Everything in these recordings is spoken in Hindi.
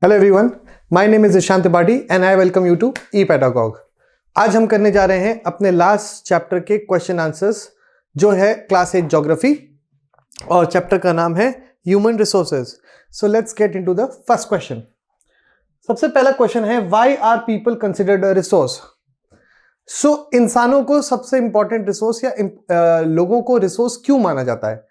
Hello everyone, my name is Ishan Tripathi and I welcome you to E pedagogue. आज हम करने जा रहे हैं अपने लास्ट चैप्टर के क्वेश्चन आंसर्स, जो है क्लास 8 ज्योग्राफी, और चैप्टर का नाम है human resources. So let's get into the first question. सबसे पहला क्वेश्चन है, why are people considered a resource? So इंसानों को सबसे इंपॉर्टेंट रिसोर्स या लोगों को रिसोर्स क्यों माना जाता है?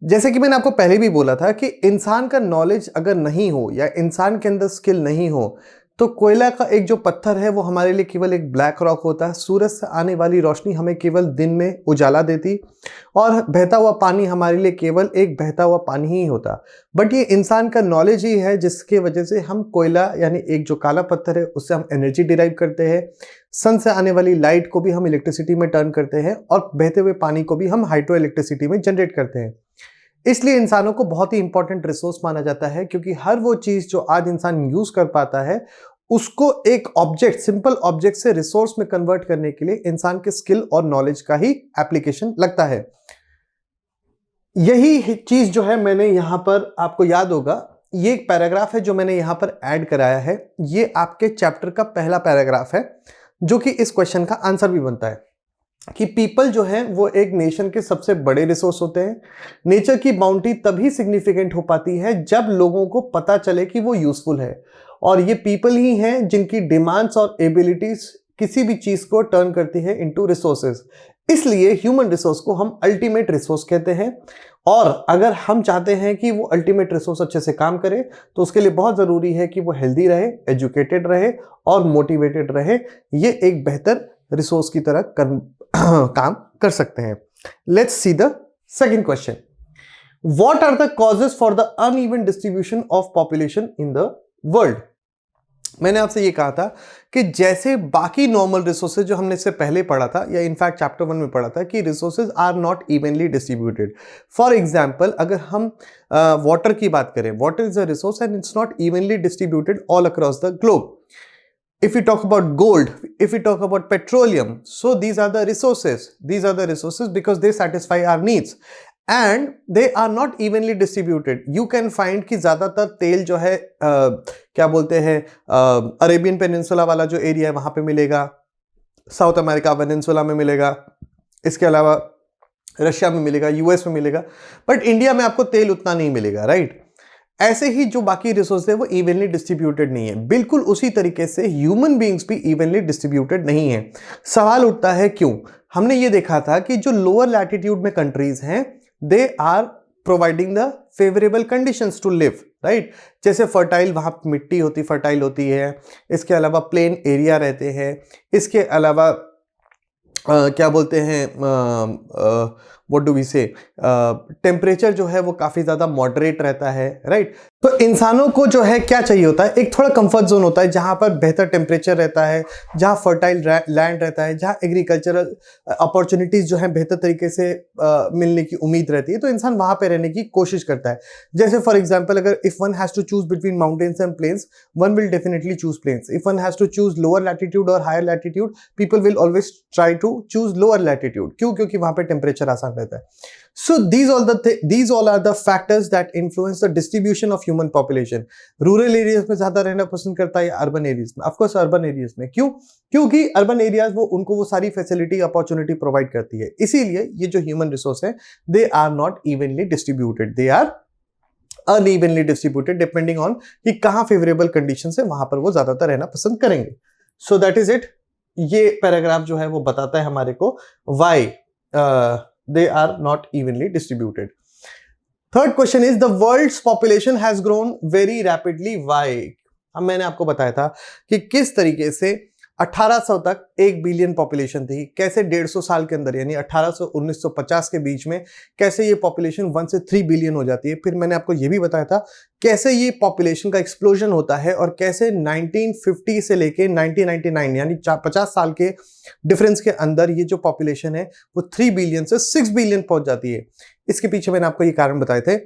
जैसे कि मैंने आपको पहले भी बोला था कि इंसान का नॉलेज अगर नहीं हो या इंसान के अंदर स्किल नहीं हो तो कोयला का एक जो पत्थर है वो हमारे लिए केवल एक ब्लैक रॉक होता है। सूरज से आने वाली रोशनी हमें केवल दिन में उजाला देती, और बहता हुआ पानी हमारे लिए केवल एक बहता हुआ पानी ही होता। बट ये इंसान का नॉलेज ही है जिसके वजह से हम कोयला यानी एक जो काला पत्थर है उससे हम एनर्जी डिराइव करते हैं, सन से आने वाली लाइट को भी हम इलेक्ट्रिसिटी में टर्न करते हैं, और बहते हुए पानी को भी हम हाइड्रो इलेक्ट्रिसिटी में जनरेट करते हैं। इसलिए इंसानों को बहुत ही इंपॉर्टेंट रिसोर्स माना जाता है, क्योंकि हर वो चीज जो आज इंसान यूज कर पाता है उसको एक ऑब्जेक्ट, सिंपल ऑब्जेक्ट से रिसोर्स में कन्वर्ट करने के लिए इंसान के स्किल और नॉलेज का ही एप्लीकेशन लगता है। यही चीज जो है मैंने यहां पर, आपको याद होगा, ये एक पैराग्राफ है जो मैंने यहां पर ऐड कराया है। ये आपके चैप्टर का पहला पैराग्राफ है जो कि इस क्वेश्चन का आंसर भी बनता है कि पीपल जो है वो एक नेशन के सबसे बड़े रिसोर्स होते हैं। नेचर की बाउंड्री तभी सिग्निफिकेंट हो पाती है जब लोगों को पता चले कि वो यूजफुल है, और ये पीपल ही हैं जिनकी डिमांड्स और एबिलिटीज किसी भी चीज को टर्न करती है इनटू रिसोर्सेज। इसलिए ह्यूमन रिसोर्स को हम अल्टीमेट रिसोर्स कहते हैं, और अगर हम चाहते हैं कि वो अल्टीमेट रिसोर्स अच्छे से काम करे तो उसके लिए बहुत जरूरी है कि वो हेल्दी रहे, एजुकेटेड रहे और मोटिवेटेड रहे। ये एक बेहतर रिसोर्स की तरह काम कर सकते हैं। Let's see the second question. What are the causes for the uneven distribution of population in the world? मैंने आपसे ये कहा था कि जैसे बाकी नॉर्मल रिसोर्सेज जो हमने इससे पहले पढ़ा था, या इनफैक्ट चैप्टर 1 में पढ़ा था, कि resources are not evenly distributed. For example, अगर हम वाटर की बात करें, water is a resource and it's not evenly distributed all across the globe. If we talk about gold, if we talk about petroleum, so these are the resources. These are the resources because they satisfy our needs and they are not evenly distributed. You can find कि ज़्यादातर तेल जो है क्या बोलते हैं, अरेबियन पेनिनसुला वाला जो एरिया है वहाँ पे मिलेगा, साउथ अमेरिका पेनिनसुला में मिलेगा, इसके अलावा रशिया में मिलेगा, यूएस में मिलेगा, बट इंडिया में आपको तेल उतना नहीं मिलेगा, राइट? ऐसे ही जो बाकी रिसोर्स है वो इवनली डिस्ट्रीब्यूटेड नहीं है। बिल्कुल उसी तरीके से ह्यूमन बीइंग्स भी इवनली डिस्ट्रीब्यूटेड नहीं है। सवाल उठता है क्यों? हमने ये देखा था कि जो लोअर लैटिट्यूड में कंट्रीज हैं, they are providing the favourable conditions to live, right? जैसे फर्टाइल, वहां मिट्टी होती, फर्टाइल होती है, इसके अलावा प्लेन एरिया रहते हैं, इसके अलावा क्या बोलते हैं, व्हाट डू वी से, टेम्परेचर जो है वो काफी ज्यादा मॉडरेट रहता है, राइट? तो इंसानों को जो है क्या चाहिए होता है, एक थोड़ा कंफर्ट जोन होता है जहां पर बेहतर टेम्परेचर रहता है, जहां फर्टाइल लैंड रहता है, जहां एग्रीकल्चरल अपॉर्चुनिटीज जो है बेहतर तरीके से मिलने की उम्मीद रहती है, तो इंसान वहां पे रहने की कोशिश करता है। जैसे फॉर एग्जाम्पल, अगर if one has to choose between mountains and planes, one will definitely choose planes. If one has to choose lower latitude और higher latitude, people will always try to choose lower latitude. क्यों? क्योंकि वहां पे टेम्परेचर आसान रहता है। So these all are the factors that influence the distribution of human population. Rural areas में ज्यादा रहना पसंद करता है या अर्बन एरियाज में? ऑफकोर्स अर्बन एरियाज में। क्यों? क्योंकि अर्बन एरियाज उनको वो सारी फैसिलिटी, अपॉर्चुनिटी प्रोवाइड करती है। इसीलिए ये जो ह्यूमन रिसोर्स है, they are not evenly distributed, they are unevenly distributed, depending on कि कहां फेवरेबल कंडीशन है वहां पर वो ज्यादातर रहना पसंद करेंगे। So that is it. ये पैराग्राफ जो है वो बताता है हमारे को why they are not evenly distributed. Third question is, the world's population has grown very rapidly. Why? अब मैंने आपको बताया था कि किस तरीके से 1800 तक 1 बिलियन पॉपुलेशन थी, कैसे 150 साल के अंदर यानी 1800 1950 के बीच में कैसे ये पॉपुलेशन 1 से 3 बिलियन हो जाती है। फिर मैंने आपको ये भी बताया था कैसे ये पॉपुलेशन का एक्सप्लोजन होता है, और कैसे 1950 से लेके 1999 यानी 50 साल के डिफरेंस के अंदर ये जो पॉपुलेशन है वो 3 बिलियन से 6 बिलियन पहुंच जाती है। इसके पीछे मैंने आपको ये कारण बताए थे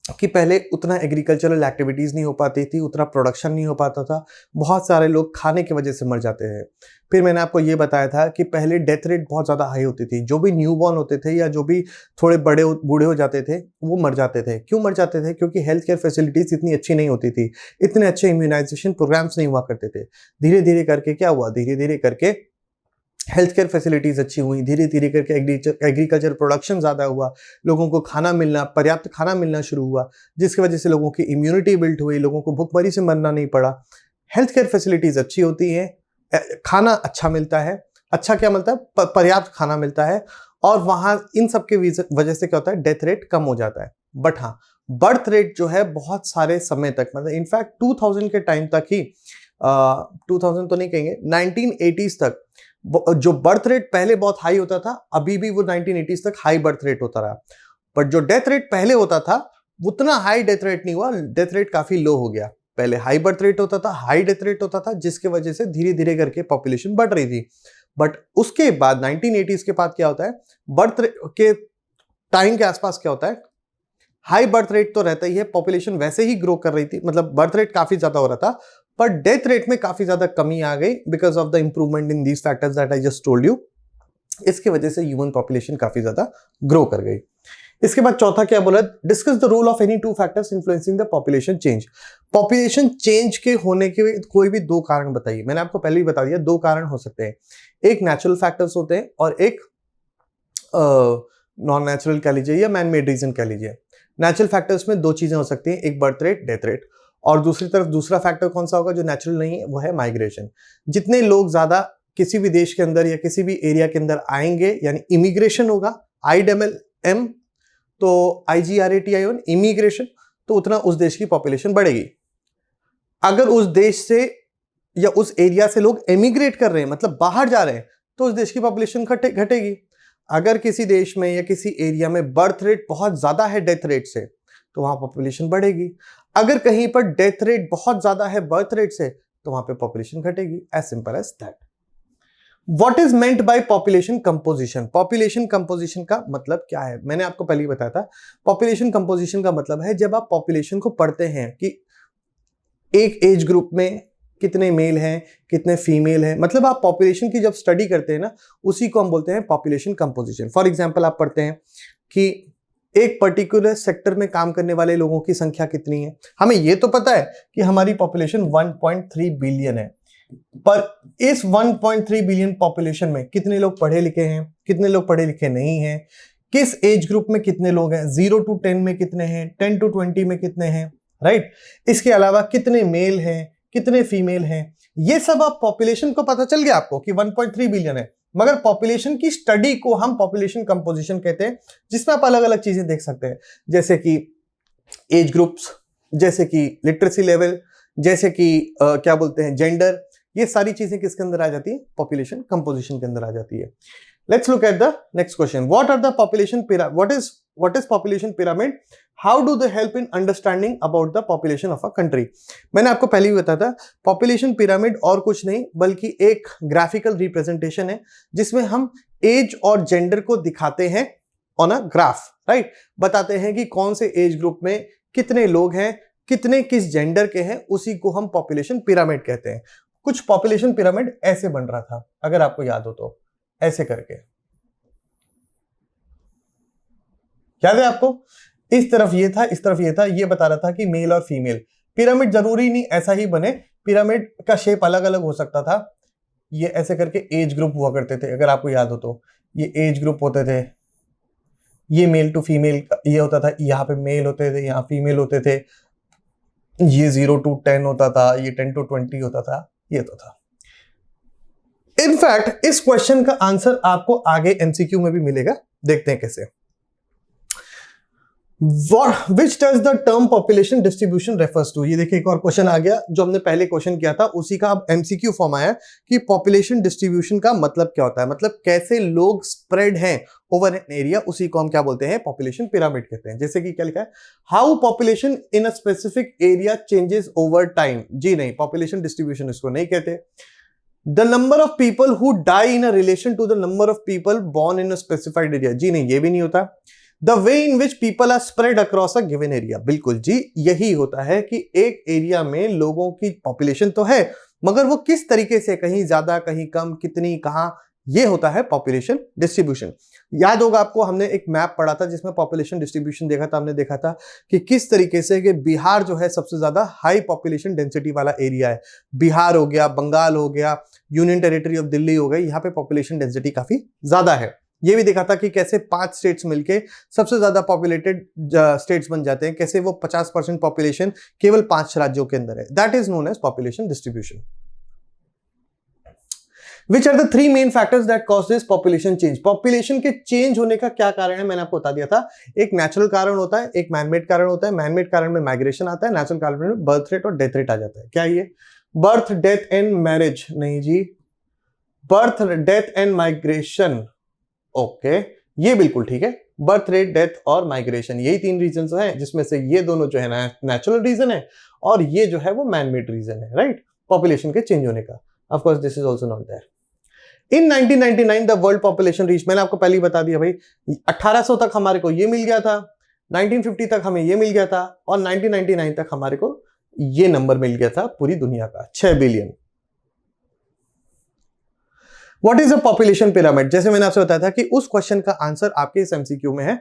कि पहले उतना एग्रीकल्चरल एक्टिविटीज़ नहीं हो पाती थी, उतना प्रोडक्शन नहीं हो पाता था, बहुत सारे लोग खाने की वजह से मर जाते हैं। फिर मैंने आपको ये बताया था कि पहले डेथ रेट बहुत ज़्यादा हाई होती थी, जो भी न्यूबॉर्न होते थे या जो भी थोड़े बूढ़े हो जाते थे वो मर जाते थे। क्यों मर जाते थे? क्योंकि हेल्थ केयर फैसिलिटीज़ इतनी अच्छी नहीं होती थी, इतने अच्छे इम्यूनाइजेशन प्रोग्राम्स नहीं हुआ करते थे। धीरे धीरे करके क्या हुआ, धीरे धीरे करके हेल्थ केयर फैसिलिटीज़ अच्छी हुई, धीरे धीरे करके एग्रीकल्चर प्रोडक्शन ज़्यादा हुआ, लोगों को खाना मिलना, पर्याप्त खाना मिलना शुरू हुआ, जिसकी वजह से लोगों की इम्यूनिटी बिल्ड हुई, लोगों को भूखमरी से मरना नहीं पड़ा। हेल्थ केयर फैसिलिटीज़ अच्छी होती हैं, खाना अच्छा मिलता है, अच्छा क्या मिलता है, पर्याप्त खाना मिलता है, और वहाँ इन सब के वजह से क्या होता है, डेथ रेट कम हो जाता है। बट हाँ, बर्थ रेट जो है बहुत सारे समय तक, मतलब इनफैक्ट 2000 के टाइम तक ही 2000 तो नहीं कहेंगे, 1980s तक जो बर्थ रेट पहले बहुत हाई होता था, अभी भी वो 1980s तक हाई बर्थ रेट होता रहा। बट जो डेथ रेट पहले होता था उतना हाई डेथ रेट नहीं हुआ, डेथ रेट काफी लो हो गया। पहले हाई बर्थ रेट होता था, हाई डेथ रेट होता था, जिसके वजह से धीरे धीरे करके पॉपुलेशन बढ़ रही थी। बट उसके बाद 1980s के बाद क्या होता है, बर्थ रेट के टाइम के आसपास क्या होता है, हाई बर्थ रेट तो रहता ही है, पॉपुलेशन वैसे ही ग्रो कर रही थी, मतलब बर्थ रेट काफी ज्यादा हो रहा था, पर डेथ रेट में काफी ज्यादा कमी आ गई because of the improvement in these factors that I just told you. इसकी वजह से ह्यूमन पॉपुलेशन काफी ज्यादा ग्रो कर गई। इसके बाद चौथा क्या बोला, discuss the role of any two factors influencing the population change. Population change के होने के कोई भी दो कारण बताइए। मैंने आपको पहले ही बता दिया, दो कारण हो सकते हैं, एक नेचुरल फैक्टर्स होते हैं और एक नॉन नेचुरल कह लीजिए या मैन मेड रीजन कह लीजिए। नेचुरल फैक्टर्स में दो चीजें हो सकती हैं, एक बर्थ रेट, डेथ रेट, और दूसरी तरफ दूसरा फैक्टर कौन सा होगा जो नेचुरल नहीं है, वो है माइग्रेशन। जितने लोग ज्यादा किसी भी देश के अंदर या किसी भी एरिया के अंदर आएंगे, यानी इमिग्रेशन होगा, IMM तो IGRATION इमिग्रेशन, तो उतना उस देश की पॉपुलेशन बढ़ेगी। अगर उस देश से या उस एरिया से लोग एमिग्रेट कर रहे हैं, मतलब बाहर जा रहे हैं, तो उस देश की पॉपुलेशन घटेगी। अगर किसी देश में या किसी एरिया में बर्थ रेट बहुत ज्यादा है डेथ रेट से, तो वहां पॉपुलेशन बढ़ेगी। अगर कहीं पर डेथ रेट बहुत ज्यादा है बर्थ रेट से, तो वहां पे पॉपुलेशन घटेगी। As simple as that. What is meant by population composition? Population composition का मतलब क्या है, मैंने आपको पहले ही बताया था। पॉपुलेशन कंपोजिशन का मतलब है जब आप पॉपुलेशन को पढ़ते हैं कि एक एज ग्रुप में कितने मेल हैं, कितने फीमेल हैं, मतलब आप पॉपुलेशन की जब स्टडी करते हैं ना, उसी को हम बोलते हैं पॉपुलेशन कंपोजिशन। फॉर एग्जांपल आप पढ़ते हैं कि एक पर्टिकुलर सेक्टर में काम करने वाले लोगों की संख्या कितनी है। हमें यह तो पता है कि हमारी पॉपुलेशन 1.3 बिलियन है, पर इस 1.3 बिलियन पॉपुलेशन में कितने लोग पढ़े लिखे हैं, कितने लोग पढ़े लिखे नहीं हैं, किस एज ग्रुप में कितने लोग हैं, 0 to 10 में कितने हैं, 10 to 20 में कितने हैं, राइट। इसके अलावा कितने मेल हैं, कितने फीमेल हैं, ये सब आप पॉपुलेशन को पता चल गया आपको कि 1.3 बिलियन है। मगर पॉपुलेशन की स्टडी को हम पॉपुलेशन कंपोजिशन कहते हैं, जिसमें आप अलग अलग चीजें देख सकते हैं, जैसे कि एज ग्रुप्स, जैसे कि लिटरेसी लेवल, जैसे कि क्या बोलते हैं जेंडर, ये सारी चीजें किसके अंदर आ जाती है, पॉपुलेशन कंपोजिशन के अंदर आ जाती है। Let's look at the next question. What are the population pyramid, what is population pyramid, how do they help in understanding about the population of a country? मैंने आपको पहले ही बताया था, पॉपुलेशन पिरामिड और कुछ नहीं बल्कि एक ग्राफिकल रिप्रेजेंटेशन है, जिसमें हम एज और जेंडर को दिखाते हैं ऑन अ ग्राफ, राइट। बताते हैं कि कौन से एज ग्रुप में कितने लोग हैं, कितने किस जेंडर के हैं, उसी को हम पॉपुलेशन पिरामिड कहते हैं। कुछ पॉपुलेशन पिरामिड ऐसे बन रहा था, अगर आपको याद हो तो, ऐसे करके, याद है आपको, इस तरफ ये था, इस तरफ ये था, ये बता रहा था कि मेल और फीमेल। पिरामिड जरूरी नहीं ऐसा ही बने, पिरामिड का शेप अलग अलग हो सकता था। ये ऐसे करके एज ग्रुप हुआ करते थे, अगर आपको याद हो तो, ये एज ग्रुप होते थे, ये मेल टू फीमेल ये होता था, यहाँ पे मेल होते थे, यहाँ फीमेल होते थे, ये 0 to 10 होता था, ये 10 to 20 होता था, ये तो था। इनफैक्ट इस क्वेश्चन का आंसर आपको आगे एमसीक्यू में भी मिलेगा, देखते हैं कैसे। Which does the term population distribution refers to? ये देखिए एक और क्वेश्चन आ गया, जो हमने पहले क्वेश्चन किया था उसी का अब एमसीक्यू फॉर्म आया कि पॉपुलेशन डिस्ट्रीब्यूशन का मतलब क्या होता है, मतलब कैसे लोग स्प्रेड हैं ओवर एन एरिया, उसी को हम क्या बोलते हैं, पॉपुलेशन पिरामिड कहते हैं। जैसे कि क्या लिखा है, how population in a specific area changes over time. जी नहीं, पॉपुलेशन डिस्ट्रीब्यूशन इसको नहीं कहते। The number of people who die in a relation to the number of people born in a specified area. जी नहीं, ये भी नहीं होता। The way in which people are spread across a given area. बिल्कुल जी, यही होता है कि एक एरिया में लोगों की पॉपुलेशन तो है, मगर वो किस तरीके से, कहीं ज्यादा कहीं कम, कितनी, कहां, ये होता है पॉपुलेशन डिस्ट्रीब्यूशन। याद होगा आपको, हमने एक मैप पढ़ा था जिसमें पॉपुलेशन डिस्ट्रीब्यूशन देखा था। हमने देखा था कि किस तरीके से कि बिहार जो है सबसे ज्यादा हाई पॉपुलेशन डेंसिटी वाला एरिया है। बिहार हो गया, बंगाल हो गया, यूनियन टेरिटरी ऑफ दिल्ली हो गई, यहाँ पे पॉपुलेशन डेंसिटी काफी ज्यादा है। ये भी देखा था कि कैसे 5 स्टेट्स मिलके सबसे ज्यादा पॉपुलेटेड स्टेट्स बन जाते हैं, कैसे वो 50% पॉपुलेशन केवल 5 राज्यों के अंदर है। That is known as population distribution. Which are the 3 main factors that cause this population change? Population के चेंज होने का क्या कारण है, मैंने आपको बता दिया था। एक नेचुरल कारण होता है, एक मैनमेड कारण होता है। मैनमेड कारण में माइग्रेशन आता है, नेचुरल कारण में बर्थ रेट और डेथ रेट आ जाता है। क्या ये बर्थ, डेथ एंड मैरिज? नहीं जी, birth, death and migration. Okay, ये बिल्कुल ठीक है। बर्थ रेट, डेथ और माइग्रेशन, यही 3 रीजन हैं, जिसमें से ये दोनों जो है ना नेचुरल रीजन है और ये जो है वो मैनमेड रीजन है, राइट, पॉपुलेशन के चेंज होने का। Of course this is also not there. In 1999 the world population reach, मैंने आपको पहले ही बता दिया भाई, 1800 तक हमारे को ये मिल गया था, 1950 तक हमें ये मिल गया था, और 1999 तक हमारे को ये नंबर मिल गया था पूरी दुनिया का, 6 billion. What is a population pyramid? जैसे मैंने आपसे बताया था कि उस क्वेश्चन का आंसर आपके इस एमसीक्यू में है।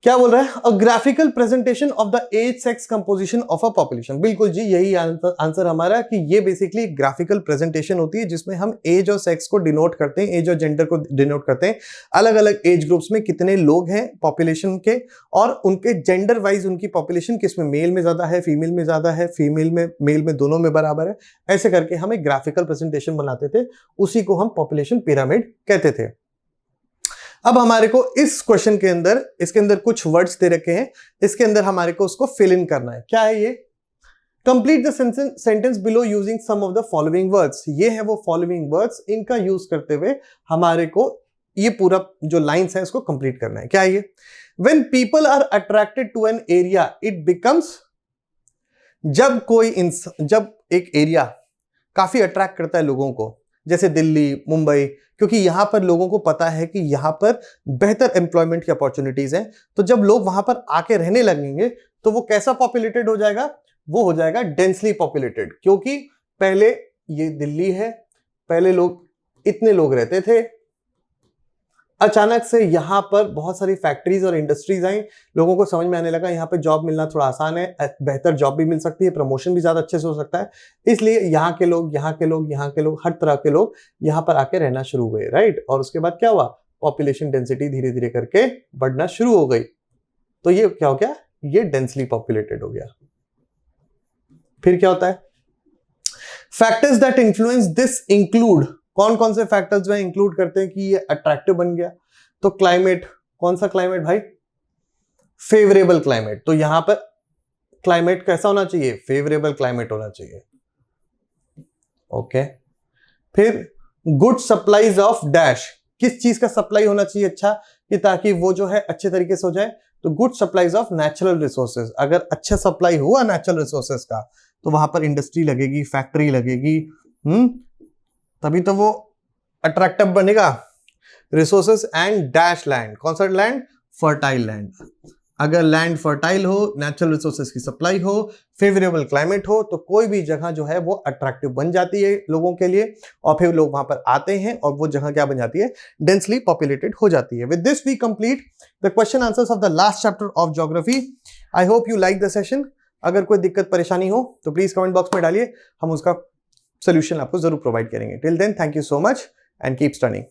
क्या बोल रहा है? A graphical presentation of the age sex composition of a population. बिल्कुल जी, यही आंसर हमारा, कि ये बेसिकली ग्राफिकल प्रेजेंटेशन होती है जिसमें हम एज और सेक्स को डिनोट करते हैं, एज और जेंडर को डिनोट करते हैं। अलग अलग एज ग्रुप्स में कितने लोग हैं पॉपुलेशन के, और उनके जेंडर वाइज उनकी पॉपुलेशन किसमें, मेल में ज्यादा है, फीमेल में ज्यादा है, फीमेल में, मेल में, दोनों में बराबर है। ऐसे करके हम एक ग्राफिकल प्रेजेंटेशन बनाते थे, उसी को हम पॉपुलेशन पिरामिड कहते थे। अब हमारे को इस क्वेश्चन के अंदर, इसके अंदर कुछ वर्ड्स दे रखे हैं, इसके अंदर हमारे को उसको फिल इन करना है। क्या है ये? Complete the sentence below using some of the following words. ये है वो फॉलोइंग वर्ड्स, इनका यूज करते हुए हमारे को ये पूरा जो लाइंस है इसको कंप्लीट करना है। क्या है ये? When people are attracted to an area it becomes, जब एक एरिया काफी अट्रैक्ट करता है लोगों को, जैसे दिल्ली, मुंबई, क्योंकि यहां पर लोगों को पता है कि यहां पर बेहतर एम्प्लॉयमेंट की अपॉर्चुनिटीज हैं, तो जब लोग वहां पर आके रहने लगेंगे तो वो कैसा पॉपुलेटेड हो जाएगा? वो हो जाएगा डेंसली पॉपुलेटेड। क्योंकि पहले ये दिल्ली है, पहले लोग इतने लोग रहते थे, अचानक से यहां पर बहुत सारी फैक्ट्रीज और इंडस्ट्रीज आई, लोगों को समझ में आने लगा यहाँ पे जॉब मिलना थोड़ा आसान है, बेहतर जॉब भी मिल सकती है, प्रमोशन भी ज्यादा अच्छे से हो सकता है, इसलिए यहाँ के लोग, हर तरह के लोग यहाँ पर आके रहना शुरू हुए, राइट। और उसके बाद क्या हुआ? पॉपुलेशन डेंसिटी धीरे धीरे करके बढ़ना शुरू हो गई, तो ये क्या हो गया? ये डेंसली पॉपुलेटेड हो गया। फिर क्या होता है? Factors that influence this include, कौन कौन से फैक्टर्स जो है इंक्लूड करते हैं कि ये अट्रैक्टिव बन गया? तो क्लाइमेट, कौन सा क्लाइमेट भाई? Favourable climate. तो यहां पर क्लाइमेट कैसा होना चाहिए? फेवरेबल क्लाइमेट होना चाहिए। ओके। फिर गुड सप्लाईज ऑफ डैश, किस चीज का सप्लाई होना चाहिए अच्छा, कि ताकि वो जो है अच्छे तरीके से हो जाए? तो good supplies of natural resources. अगर अच्छा सप्लाई हुआ नेचुरल रिसोर्सेज का तो वहां पर इंडस्ट्री लगेगी, फैक्ट्री लगेगी, तभी तो वो अट्रैक्टिव बनेगा। रिसोर्सेस एंड डैश लैंड, कौन सा लैंड? Fertile land. अगर लैंड फर्टाइल हो, नेचुरल रिसोर्सेस की सप्लाई हो, फेवरेबल क्लाइमेट हो, तो कोई भी जगह जो है वो अट्रैक्टिव बन जाती है लोगों के लिए, और फिर लोग वहां पर आते हैं और वो जगह क्या बन जाती है? डेंसली पॉपुलेटेड हो जाती है। With this we complete the question answers of the last chapter of geography. I hope you like the session. अगर कोई दिक्कत परेशानी हो तो प्लीज कमेंट बॉक्स में डालिए, हम उसका सोल्यूशन आपको जरूर प्रोवाइड करेंगे। Till then, thank you so much and keep studying.